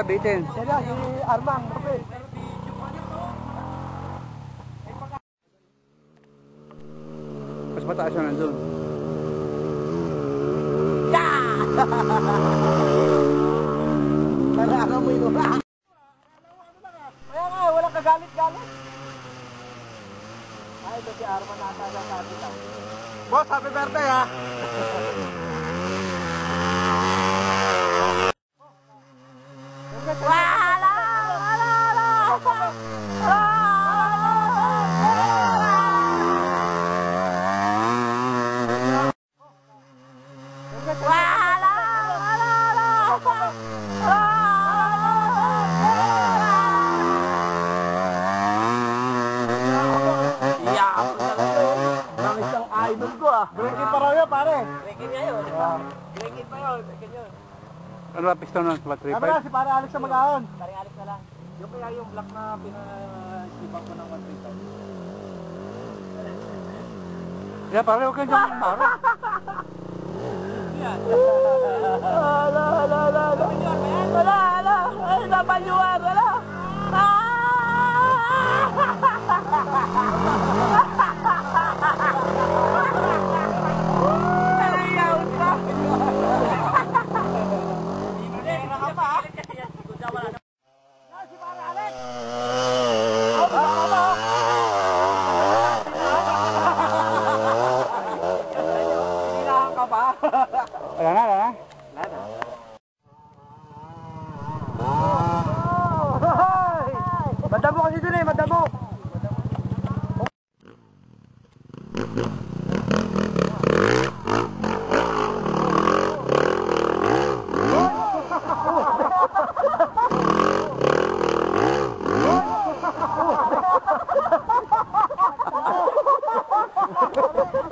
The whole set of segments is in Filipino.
bitin? Yan, si Armang. Okay. Mas mataas siya nandun. Kailangan mo ito. Kaya nga, walang kagalit-galit. Ay, ito si Arman nata sa sabi lang. Boss, happy birthday ha! Breaking pa raw yun, pare. Breaking nga yun. Breaking pa yun. Breaking yun. Ano ba piston nun? 3.5? Ano na, si pare Alex na mag-ahon. Pare Alex na lang. Yung kaya yung black na pinasibang ko ng 1.3. Yeah, pare, huwag kang dyan. Pare. Wala. Ay, napanyuan. Wala. Wala na. Madamo kasi dun eh, madamo.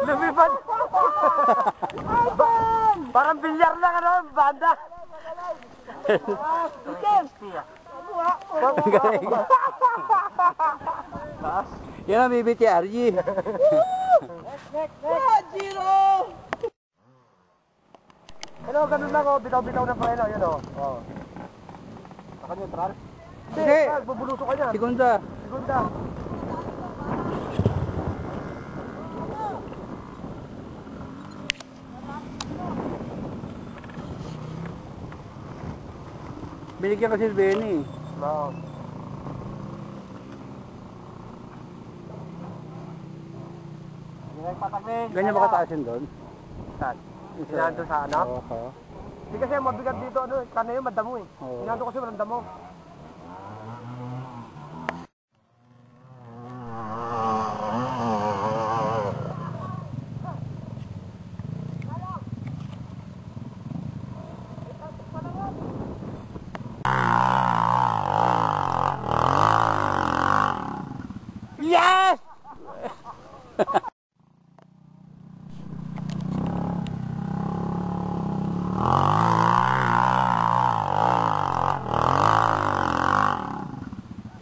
Lumipad. Parang bilyar lang ano, banda. Yan ang BBT RG. Zero! Hello, ganun lang oh, bitaw-bitaw ng preno, yun oh. Naka-neutral? Hindi. Bubulusok ka niyan. Segunda. Binigyan kasi si Benny. Oo. Ganyan ba kataas yun doon? Saan? Sinando sa anak? Oo. Hindi kasi mabigat dito, ano, sana yun, madamo eh. Sinando kasi walang damo. Yes!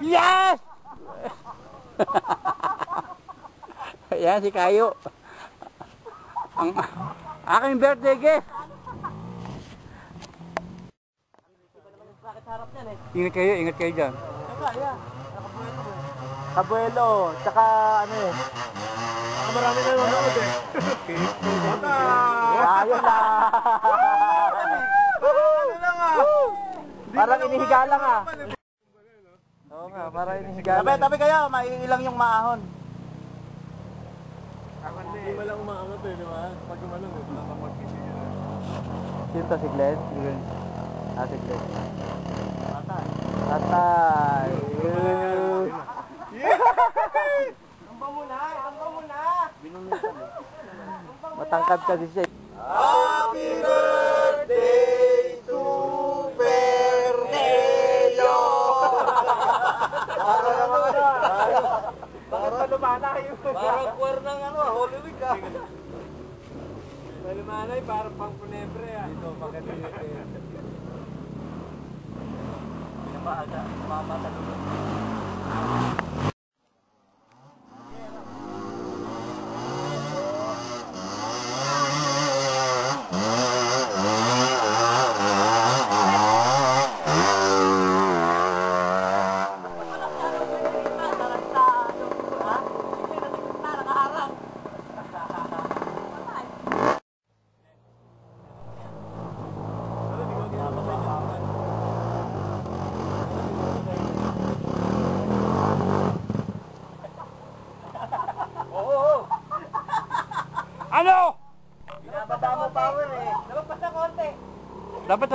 Yes! Yan si Kayo. Ang aking birthday gift. Ingat kayo dyan. Abuelo, tsaka ano eh. Marami na nanonood eh. Ayun na. Parang inihiga lang ah. Oo nga, parang inihiga lang. Tabi kayo, maiilang yung maahon. Hindi mo lang umaangat eh, di ba? Pag umanong eh, nakapag-isip yun. Sino to, si Glenn? Si Glenn. Tatay. Hamba mo na. Matangkad kasi siya. Happy birthday to Fernelio! Bakit palumanay yun? Parang kuwer ng ano, Holy Week ah. Palumanay, parang pang punebre ah. Dito, bakit yun? Pinamahaga, mamatalulog.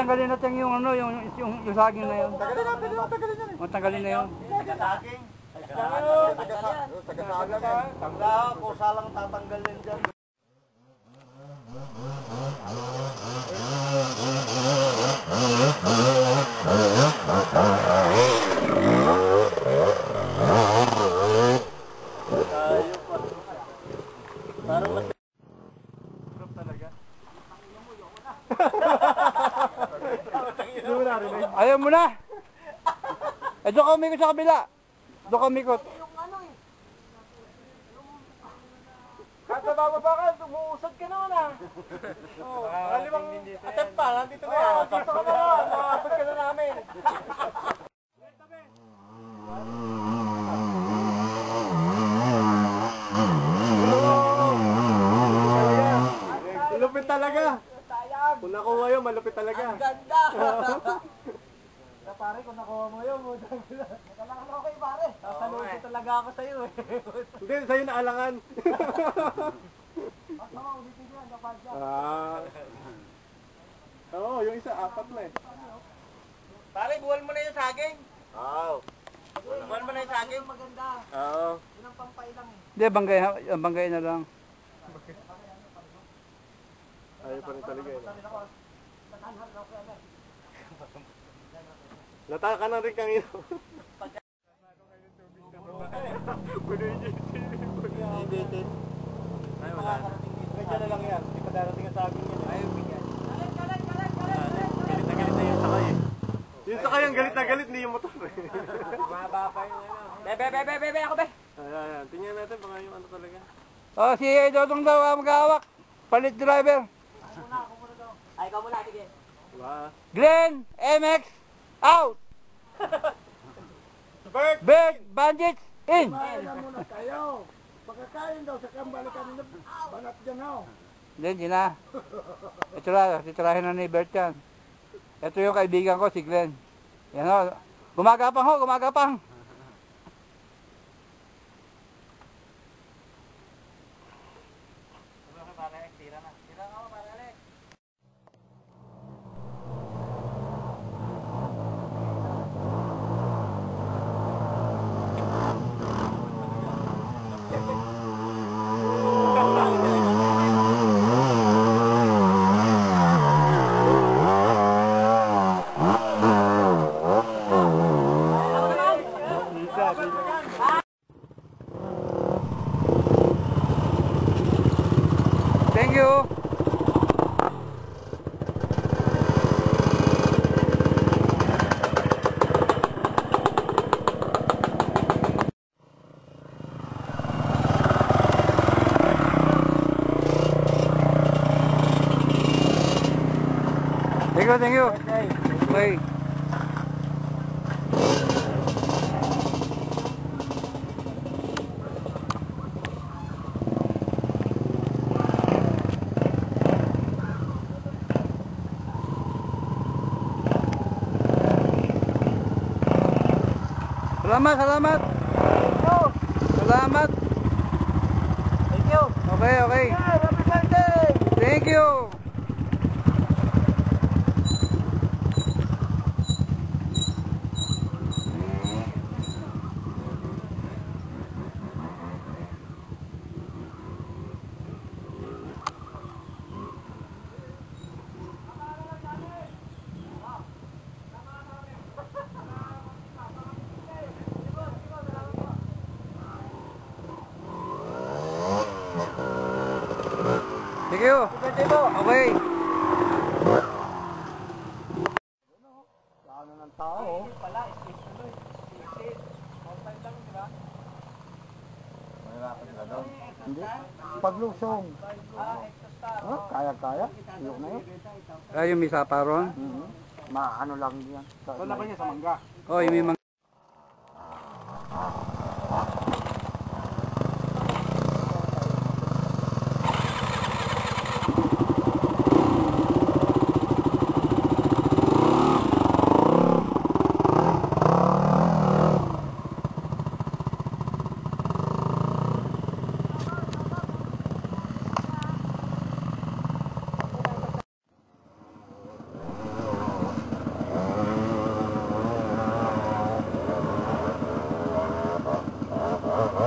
tanggalin natin yung ano, yung saging na yun. Tagalin natin yun, tagalin yun. O, tanggalin na yun. Tagasaging. Tagasaging. Tangga, kusa lang tatanggalin dyan. Parang mas... Sarap talaga. Hindi mo narinig. Ayaw mo na! Eh, doon ka umikot sa kabila. Doon ka umikot. Kahit nabababa ka, umuusad ka naman ah. Oo, limang attempt pa, nandito na yan. Dito ka na, makakasad ka na namin. Malupit talaga. Kung nakuha yun, malupit talaga. Ang ganda! Pare, kung nakuha mo yun, nakalangan ako kay pare. Sasaluhin talaga ako sa'yo eh. Hindi, sa'yo naalangan. Oo, yung isa, apat na eh. Pare, buwan mo na yung saging. Oo. Buwan mo na yung saging. Maganda. Oo. Yun ang pampailang eh. Hindi, banggay na lang. Ayaw pa rin talaga eh. Nataka na rin kang ino. Ay, wala na. Medyo na lang yan. Hindi pa darating sa akin yan. Ayaw bigyan. Galit na yung sakay eh. Yung sakay ang galit na galit, hindi yung motor eh. Mababa pa yung ano. Bebe, ako be! Ayan. Tingnan natin baka yung ano talaga. Oh, si Dodong daw mag-awak. Palit driver. Ako muna daw. Ay, ikaw muna, sige. Diba? Glenn, MX, out! Bert, bandits, in! Kumain na muna kayo. Pagkakain daw sa kambalikan nila, banat dyan ako. Hindi na. Titirahin na ni Bert yan. Ito yung kaibigan ko, si Glenn. Yan o. Gumagapang ho, gumagapang. Thank you. Thank you. Okay. Salamat. Salamat. Thank you. Okay. Happy birthday! Thank you. Thank you. Okay. Ano ng tao? Pala, mahirapan sila daw. Hindi. Paglusong. Kaya. Iyok na yun. Yung may sapa ron? Maano lang yan. Wala ba niya sa mangga? Oh, yung may mga... Ulit.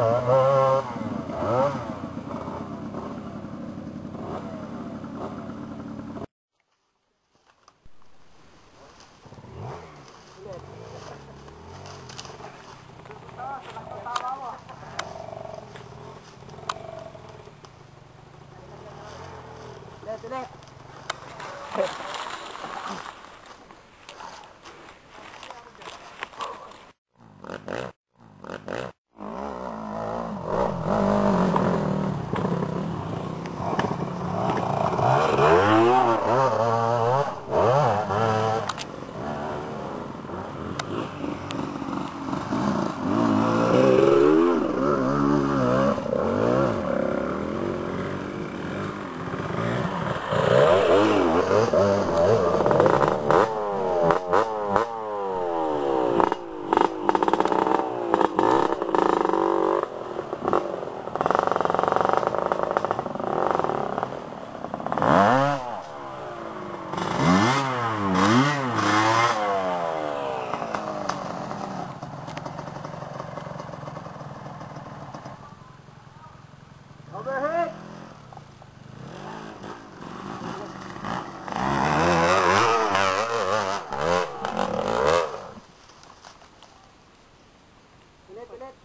Overhead! Ulit.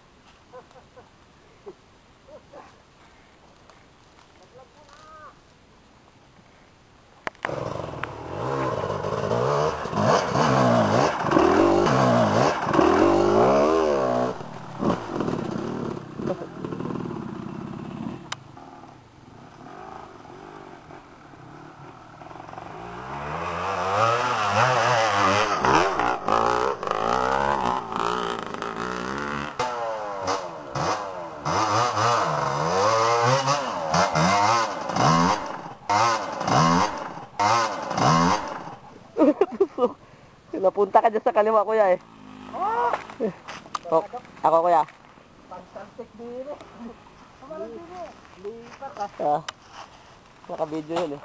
Napunta ka dyan sa kaliwa, kuya eh. Oh, ako, kuya. Fantastic dire. Lipat ah. Naka-video yun eh.